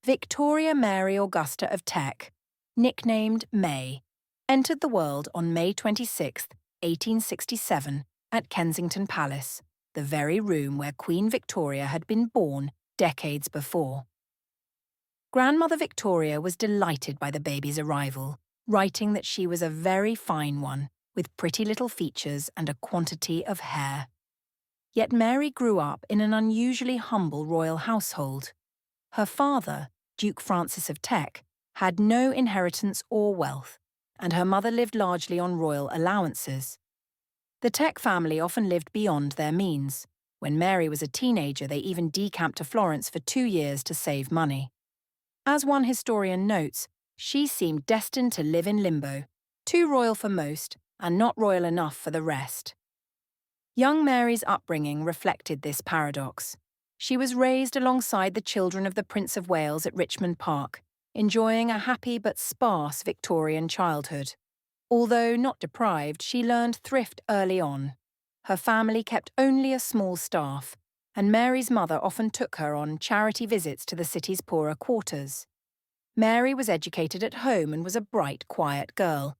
Victoria Mary Augusta of Teck, nicknamed May, entered the world on May 26, 1867, at Kensington Palace, the very room where Queen Victoria had been born decades before. Grandmother Victoria was delighted by the baby's arrival, writing that she was a very fine one, with pretty little features and a quantity of hair. Yet Mary grew up in an unusually humble royal household. Her father, Duke Francis of Teck, had no inheritance or wealth, and her mother lived largely on royal allowances. The Teck family often lived beyond their means. When Mary was a teenager, they even decamped to Florence for 2 years to save money. As one historian notes, she seemed destined to live in limbo, too royal for most and not royal enough for the rest. Young Mary's upbringing reflected this paradox. She was raised alongside the children of the Prince of Wales at Richmond Park, enjoying a happy but sparse Victorian childhood. Although not deprived, she learned thrift early on. Her family kept only a small staff, and Mary's mother often took her on charity visits to the city's poorer quarters. Mary was educated at home and was a bright, quiet girl.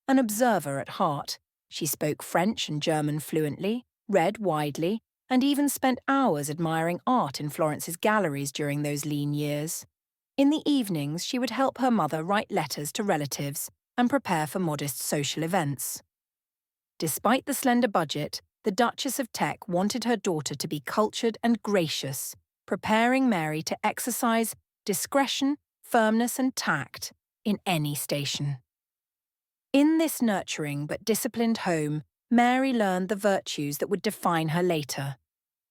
An observer at heart, she spoke French and German fluently, read widely, and even spent hours admiring art in Florence's galleries during those lean years. In the evenings, she would help her mother write letters to relatives and prepare for modest social events. Despite the slender budget, the Duchess of Teck wanted her daughter to be cultured and gracious, preparing Mary to exercise discretion, firmness, and tact in any station. In this nurturing but disciplined home, Mary learned the virtues that would define her later: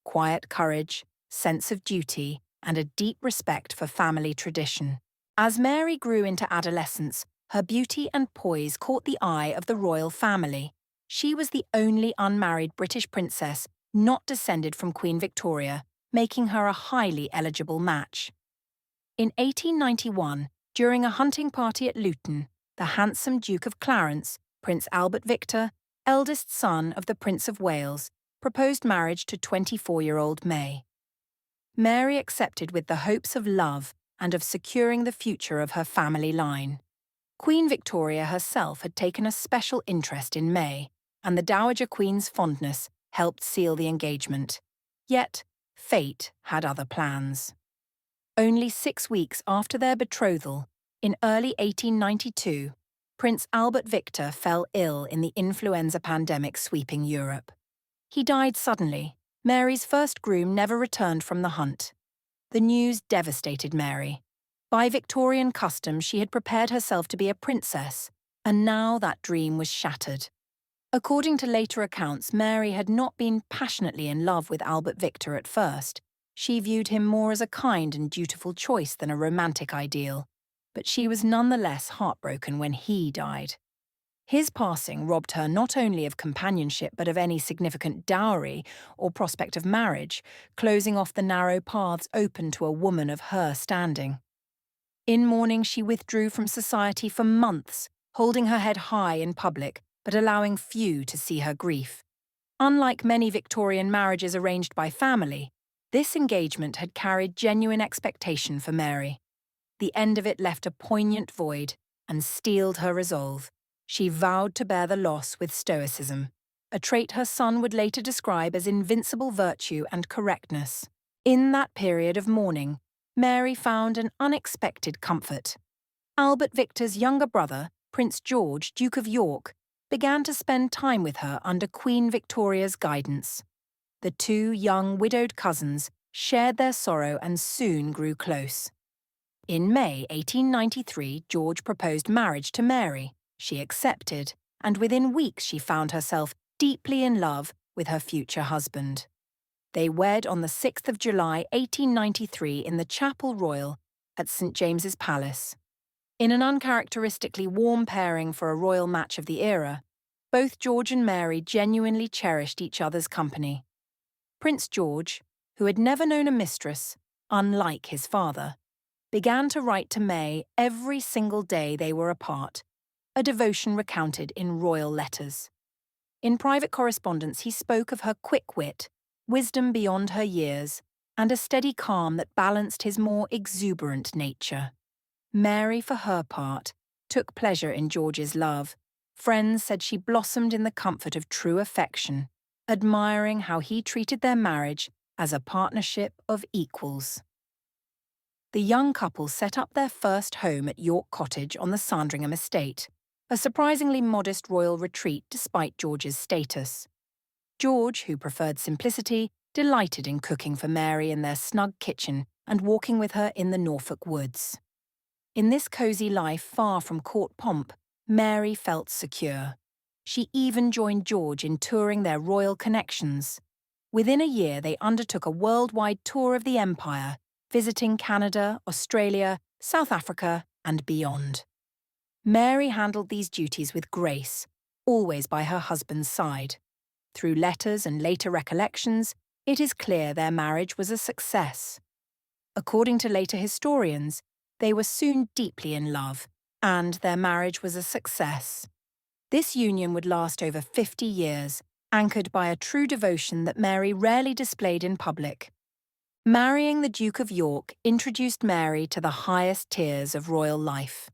quiet courage, sense of duty, and a deep respect for family tradition. As Mary grew into adolescence, her beauty and poise caught the eye of the royal family. She was the only unmarried British princess not descended from Queen Victoria, making her a highly eligible match. In 1891, during a hunting party at Luton, the handsome Duke of Clarence, Prince Albert Victor, eldest son of the Prince of Wales, proposed marriage to 24-year-old May. Mary accepted with the hopes of love and of securing the future of her family line. Queen Victoria herself had taken a special interest in May, and the Dowager Queen's fondness helped seal the engagement. Yet, fate had other plans. Only 6 weeks after their betrothal, in early 1892, Prince Albert Victor fell ill in the influenza pandemic sweeping Europe. He died suddenly. Mary's first groom never returned from the hunt. The news devastated Mary. By Victorian custom, she had prepared herself to be a princess, and now that dream was shattered. According to later accounts, Mary had not been passionately in love with Albert Victor at first. She viewed him more as a kind and dutiful choice than a romantic ideal, but she was nonetheless heartbroken when he died. His passing robbed her not only of companionship but of any significant dowry or prospect of marriage, closing off the narrow paths open to a woman of her standing. In mourning, she withdrew from society for months, holding her head high in public, but allowing few to see her grief. Unlike many Victorian marriages arranged by family, this engagement had carried genuine expectation for Mary. The end of it left a poignant void and steeled her resolve. She vowed to bear the loss with stoicism, a trait her son would later describe as invincible virtue and correctness. In that period of mourning, Mary found an unexpected comfort. Albert Victor's younger brother, Prince George, Duke of York, began to spend time with her under Queen Victoria's guidance. The two young widowed cousins shared their sorrow and soon grew close. In May 1893, George proposed marriage to Mary. She accepted, and within weeks she found herself deeply in love with her future husband. They wed on the 6th of July 1893 in the Chapel Royal at St James's Palace. In an uncharacteristically warm pairing for a royal match of the era, both George and Mary genuinely cherished each other's company. Prince George, who had never known a mistress, unlike his father, began to write to May every single day they were apart, a devotion recounted in royal letters. In private correspondence, he spoke of her quick wit, wisdom beyond her years, and a steady calm that balanced his more exuberant nature. Mary, for her part, took pleasure in George's love. Friends said she blossomed in the comfort of true affection, admiring how he treated their marriage as a partnership of equals. The young couple set up their first home at York Cottage on the Sandringham estate, a surprisingly modest royal retreat despite George's status. George, who preferred simplicity, delighted in cooking for Mary in their snug kitchen and walking with her in the Norfolk woods. In this cosy life far from court pomp, Mary felt secure. She even joined George in touring their royal connections. Within a year, they undertook a worldwide tour of the empire, visiting Canada, Australia, South Africa, and beyond. Mary handled these duties with grace, always by her husband's side. Through letters and later recollections, it is clear their marriage was a success. According to later historians, they were soon deeply in love, and their marriage was a success. This union would last over 50 years, anchored by a true devotion that Mary rarely displayed in public. Marrying the Duke of York introduced Mary to the highest tiers of royal life.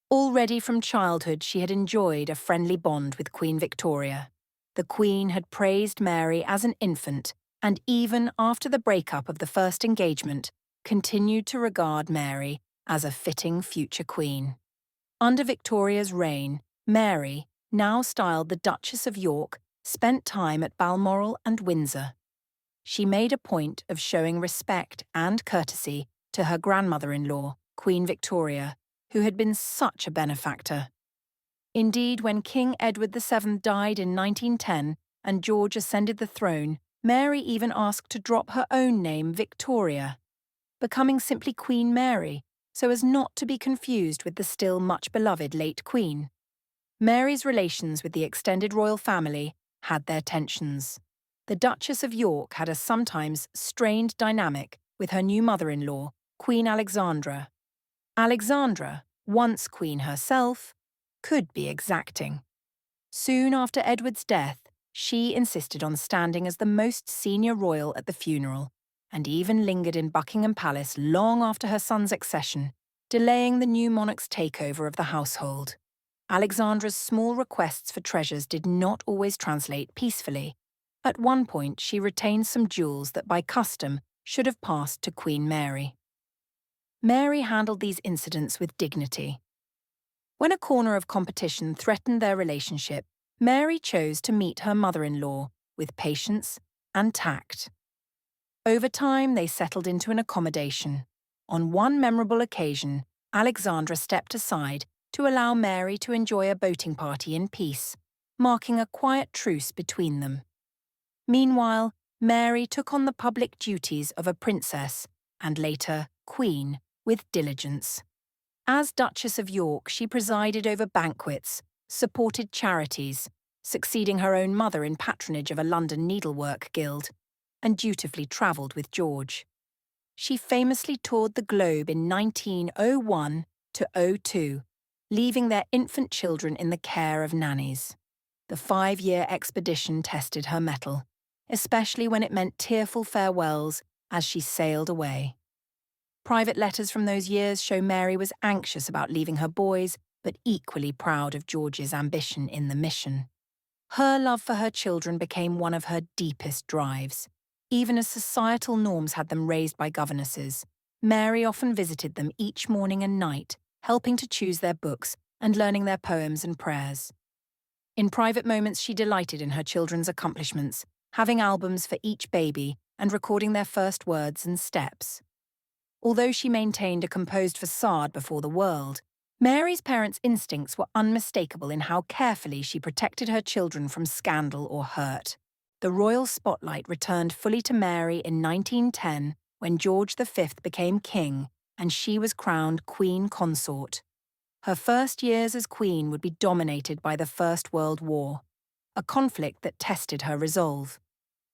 Already from childhood, she had enjoyed a friendly bond with Queen Victoria. The Queen had praised Mary as an infant, and even after the breakup of the first engagement, continued to regard Mary as a fitting future queen. Under Victoria's reign, Mary, now styled the Duchess of York, spent time at Balmoral and Windsor. She made a point of showing respect and courtesy to her grandmother-in-law, Queen Victoria, who had been such a benefactor. Indeed, when King Edward VII died in 1910 and George ascended the throne, Mary even asked to drop her own name, Victoria, becoming simply Queen Mary, so as not to be confused with the still much beloved late Queen. Mary's relations with the extended royal family had their tensions. The Duchess of York had a sometimes strained dynamic with her new mother-in-law, Queen Alexandra. Alexandra, once queen herself, could be exacting. Soon after Edward's death, she insisted on standing as the most senior royal at the funeral, and even lingered in Buckingham Palace long after her son's accession, delaying the new monarch's takeover of the household. Alexandra's small requests for treasures did not always translate peacefully. At one point, she retained some jewels that by custom should have passed to Queen Mary. Mary handled these incidents with dignity. When a corner of competition threatened their relationship, Mary chose to meet her mother-in-law with patience and tact. Over time, they settled into an accommodation. On one memorable occasion, Alexandra stepped aside to allow Mary to enjoy a boating party in peace, marking a quiet truce between them. Meanwhile, Mary took on the public duties of a princess, and later queen, with diligence. As Duchess of York, she presided over banquets, supported charities, succeeding her own mother in patronage of a London needlework guild, and dutifully travelled with George. She famously toured the globe in 1901 to 02, leaving their infant children in the care of nannies. The 5-year expedition tested her mettle, especially when it meant tearful farewells as she sailed away. Private letters from those years show Mary was anxious about leaving her boys, but equally proud of George's ambition in the mission. Her love for her children became one of her deepest drives. Even as societal norms had them raised by governesses, Mary often visited them each morning and night, helping to choose their books and learning their poems and prayers. In private moments, she delighted in her children's accomplishments, having albums for each baby and recording their first words and steps. Although she maintained a composed facade before the world, Mary's parents' instincts were unmistakable in how carefully she protected her children from scandal or hurt. The royal spotlight returned fully to Mary in 1910 when George V became king and she was crowned Queen Consort. Her first years as queen would be dominated by the First World War, a conflict that tested her resolve.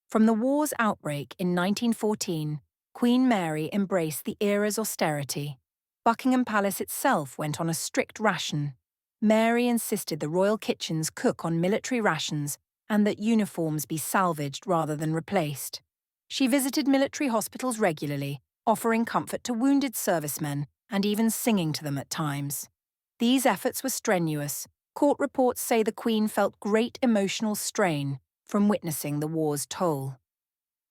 From the war's outbreak in 1914, Queen Mary embraced the era's austerity. Buckingham Palace itself went on a strict ration. Mary insisted the royal kitchens cook on military rations and that uniforms be salvaged rather than replaced. She visited military hospitals regularly, offering comfort to wounded servicemen and even singing to them at times. These efforts were strenuous. Court reports say the Queen felt great emotional strain from witnessing the war's toll.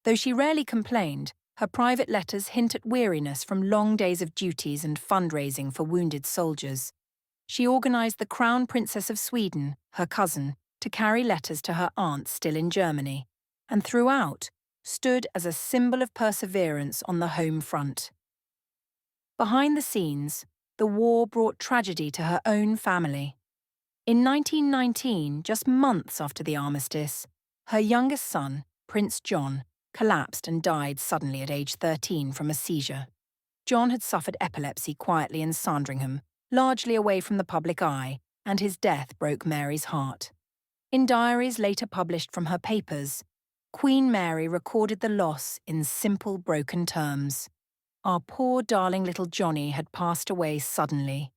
Though she rarely complained, her private letters hint at weariness from long days of duties and fundraising for wounded soldiers. She organised the Crown Princess of Sweden, her cousin, to carry letters to her aunt still in Germany, and throughout stood as a symbol of perseverance on the home front. Behind the scenes, the war brought tragedy to her own family. In 1919, just months after the armistice, her youngest son, Prince John, collapsed and died suddenly at age 13 from a seizure. John had suffered epilepsy quietly in Sandringham, largely away from the public eye, and his death broke Mary's heart. In diaries later published from her papers, Queen Mary recorded the loss in simple, broken terms. Our poor darling little Johnny had passed away suddenly.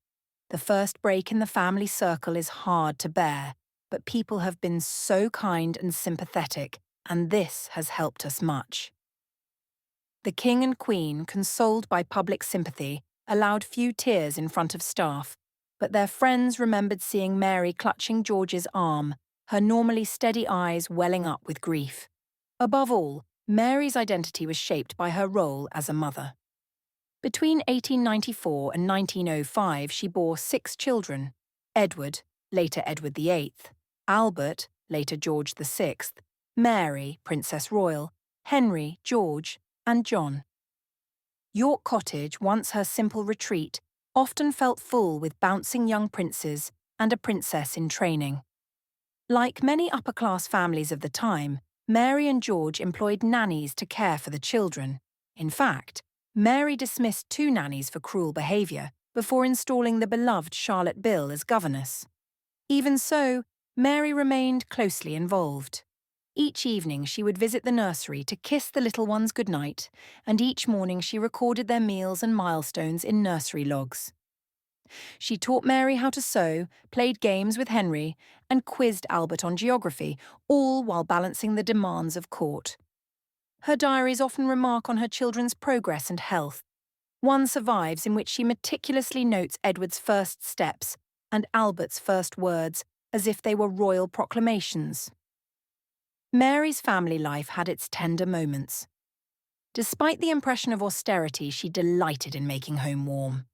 The first break in the family circle is hard to bear, but people have been so kind and sympathetic, and this has helped us much. The King and Queen, consoled by public sympathy, allowed few tears in front of staff, but their friends remembered seeing Mary clutching George's arm, her normally steady eyes welling up with grief. Above all, Mary's identity was shaped by her role as a mother. Between 1894 and 1905, she bore 6 children: Edward, later Edward VIII, Albert, later George VI, Mary, Princess Royal, Henry, George, and John. York Cottage, once her simple retreat, often felt full with bouncing young princes and a princess in training. Like many upper-class families of the time, Mary and George employed nannies to care for the children. In fact, Mary dismissed 2 nannies for cruel behaviour before installing the beloved Charlotte Bill as governess. Even so, Mary remained closely involved. Each evening she would visit the nursery to kiss the little ones goodnight, and each morning she recorded their meals and milestones in nursery logs. She taught Mary how to sew, played games with Henry, and quizzed Albert on geography, all while balancing the demands of court. Her diaries often remark on her children's progress and health. One survives in which she meticulously notes Edward's first steps and Albert's first words as if they were royal proclamations. Mary's family life had its tender moments. Despite the impression of austerity, she delighted in making home warm.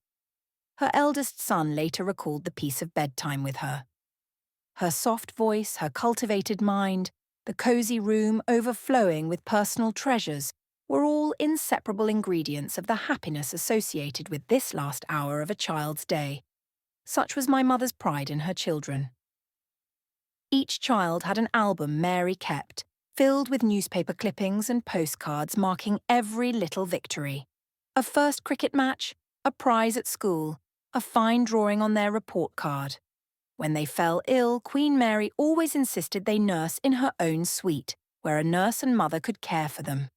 Her eldest son later recalled the peace of bedtime with her. Her soft voice, her cultivated mind, the cosy room overflowing with personal treasures were all inseparable ingredients of the happiness associated with this last hour of a child's day. Such was my mother's pride in her children. Each child had an album Mary kept, filled with newspaper clippings and postcards marking every little victory. A first cricket match, a prize at school, a fine drawing on their report card. When they fell ill, Queen Mary always insisted they nurse in her own suite, where a nurse and mother could care for them.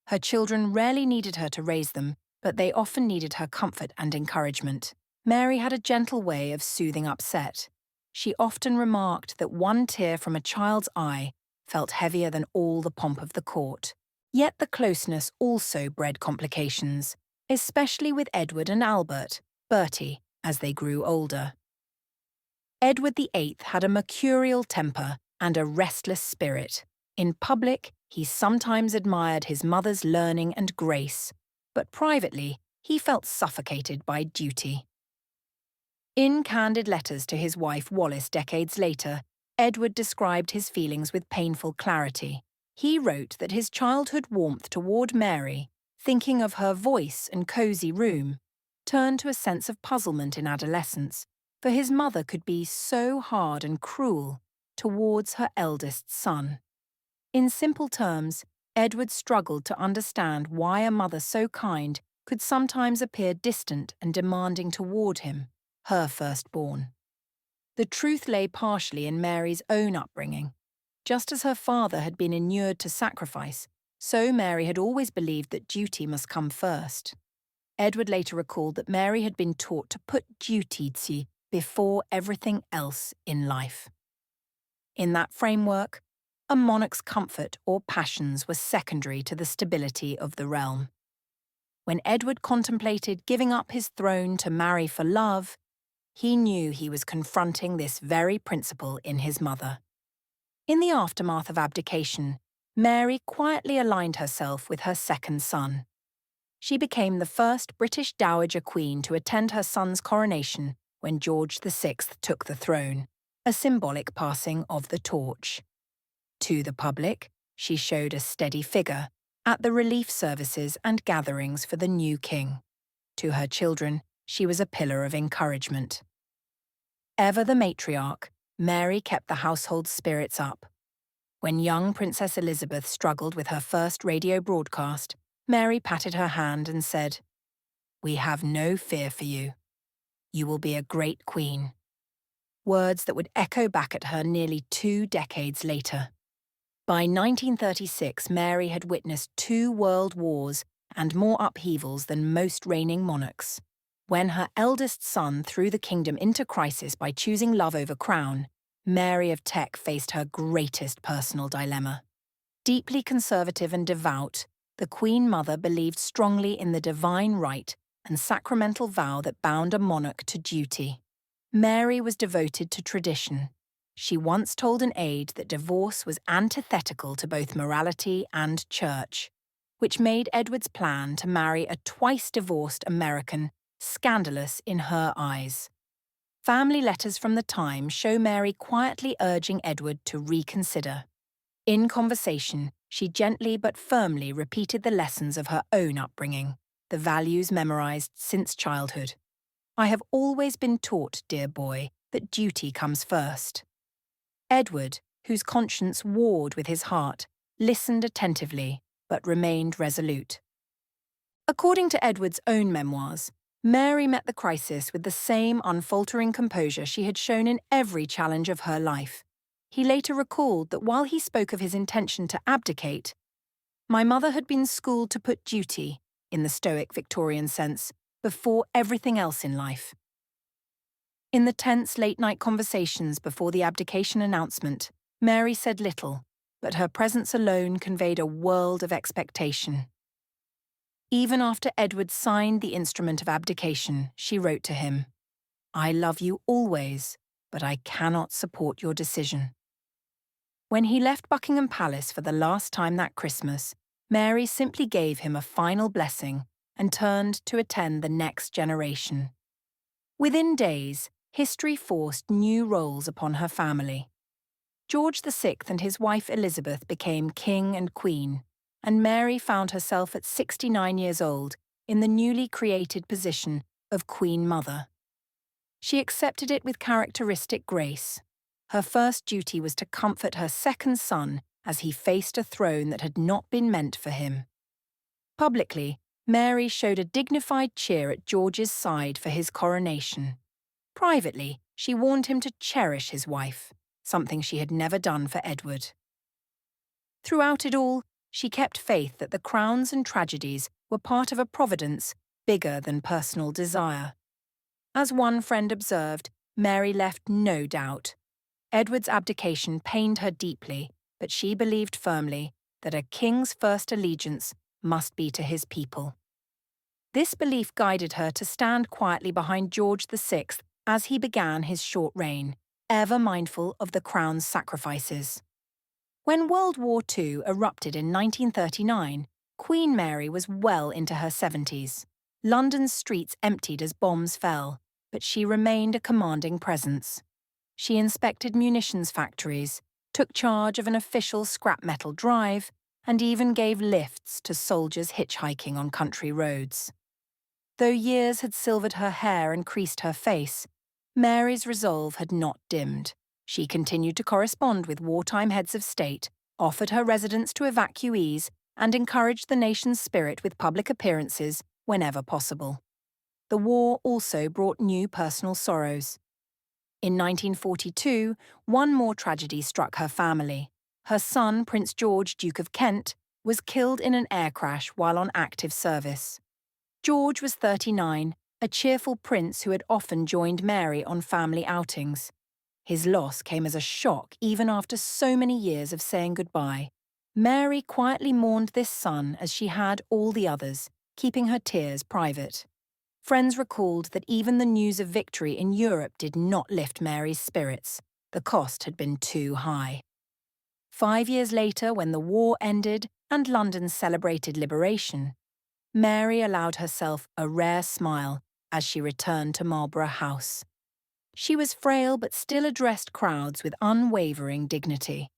Her children rarely needed her to raise them, but they often needed her comfort and encouragement. Mary had a gentle way of soothing upset. She often remarked that one tear from a child's eye felt heavier than all the pomp of the court. Yet the closeness also bred complications, especially with Edward and Albert, Bertie, as they grew older. Edward VIII had a mercurial temper and a restless spirit. In public, he sometimes admired his mother's learning and grace, but privately, he felt suffocated by duty. In candid letters to his wife Wallis decades later, Edward described his feelings with painful clarity. He wrote that his childhood warmth toward Mary, thinking of her voice and cosy room, turned to a sense of puzzlement in adolescence, for his mother could be so hard and cruel towards her eldest son. In simple terms, Edward struggled to understand why a mother so kind could sometimes appear distant and demanding toward him, her firstborn. The truth lay partially in Mary's own upbringing. Just as her father had been inured to sacrifice, so Mary had always believed that duty must come first. Edward later recalled that Mary had been taught to put duty before everything else in life. In that framework, a monarch's comfort or passions were secondary to the stability of the realm. When Edward contemplated giving up his throne to marry for love, he knew he was confronting this very principle in his mother. In the aftermath of abdication, Mary quietly aligned herself with her second son. She became the first British Dowager Queen to attend her son's coronation when George VI took the throne, a symbolic passing of the torch. To the public, she showed a steady figure at the relief services and gatherings for the new king. To her children, she was a pillar of encouragement. Ever the matriarch, Mary kept the household's spirits up. When young Princess Elizabeth struggled with her first radio broadcast, Mary patted her hand and said, "We have no fear for you. You will be a great queen." Words that would echo back at her nearly 2 decades later. By 1936, Mary had witnessed 2 world wars and more upheavals than most reigning monarchs. When her eldest son threw the kingdom into crisis by choosing love over crown, Mary of Teck faced her greatest personal dilemma. Deeply conservative and devout, the Queen Mother believed strongly in the divine right and sacramental vow that bound a monarch to duty. Mary was devoted to tradition. She once told an aide that divorce was antithetical to both morality and church, which made Edward's plan to marry a twice-divorced American scandalous in her eyes. Family letters from the time show Mary quietly urging Edward to reconsider. In conversation, she gently but firmly repeated the lessons of her own upbringing, the values memorized since childhood. "I have always been taught, dear boy, that duty comes first." Edward, whose conscience warred with his heart, listened attentively but remained resolute. According to Edward's own memoirs, Mary met the crisis with the same unfaltering composure she had shown in every challenge of her life. He later recalled that while he spoke of his intention to abdicate, "My mother had been schooled to put duty, in the Stoic Victorian sense, before everything else in life." In the tense late-night conversations before the abdication announcement, Mary said little, but her presence alone conveyed a world of expectation. Even after Edward signed the instrument of abdication, she wrote to him, "I love you always, but I cannot support your decision." When he left Buckingham Palace for the last time that Christmas, Mary simply gave him a final blessing and turned to attend the next generation. Within days, history forced new roles upon her family. George VI and his wife Elizabeth became king and queen, and Mary found herself at 69 years old in the newly created position of Queen Mother. She accepted it with characteristic grace. Her first duty was to comfort her second son as he faced a throne that had not been meant for him. Publicly, Mary showed a dignified cheer at George's side for his coronation. Privately, she warned him to cherish his wife, something she had never done for Edward. Throughout it all, she kept faith that the crowns and tragedies were part of a providence bigger than personal desire. As one friend observed, Mary left no doubt. Edward's abdication pained her deeply, but she believed firmly that a king's first allegiance must be to his people. This belief guided her to stand quietly behind George VI as he began his short reign, ever mindful of the crown's sacrifices. When World War II erupted in 1939, Queen Mary was well into her 70s. London's streets emptied as bombs fell, but she remained a commanding presence. She inspected munitions factories, took charge of an official scrap metal drive, and even gave lifts to soldiers hitchhiking on country roads. Though years had silvered her hair and creased her face, Mary's resolve had not dimmed. She continued to correspond with wartime heads of state, offered her residence to evacuees, and encouraged the nation's spirit with public appearances whenever possible. The war also brought new personal sorrows. In 1942, one more tragedy struck her family. Her son, Prince George, Duke of Kent, was killed in an air crash while on active service. George was 39, a cheerful prince who had often joined Mary on family outings. His loss came as a shock even after so many years of saying goodbye. Mary quietly mourned this son as she had all the others, keeping her tears private. Friends recalled that even the news of victory in Europe did not lift Mary's spirits. The cost had been too high. 5 years later, when the war ended and London celebrated liberation, Mary allowed herself a rare smile as she returned to Marlborough House. She was frail but still addressed crowds with unwavering dignity.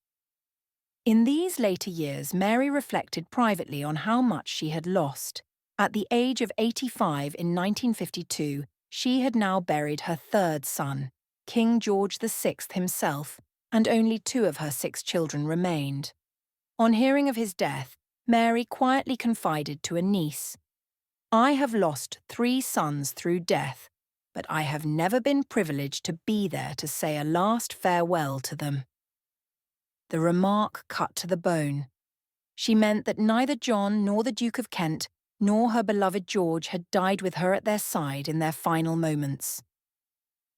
In these later years, Mary reflected privately on how much she had lost. At the age of 85 in 1952, she had now buried her third son, King George VI himself, and only 2 of her 6 children remained. On hearing of his death, Mary quietly confided to a niece, "I have lost 3 sons through death, but I have never been privileged to be there to say a last farewell to them." The remark cut to the bone. She meant that neither John nor the Duke of Kent nor her beloved George had died with her at their side in their final moments.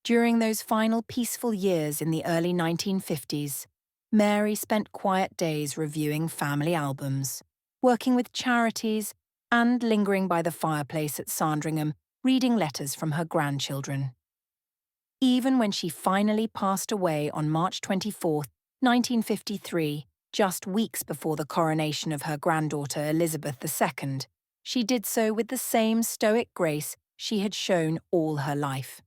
During those final peaceful years in the early 1950s, Mary spent quiet days reviewing family albums, working with charities, and lingering by the fireplace at Sandringham, reading letters from her grandchildren. Even when she finally passed away on March 24, 1953, just weeks before the coronation of her granddaughter Elizabeth II, she did so with the same stoic grace she had shown all her life.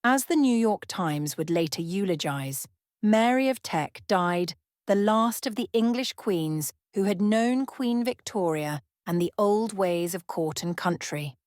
As the New York Times would later eulogize, Mary of Teck died the last of the English queens who had known Queen Victoria and the old ways of court and country.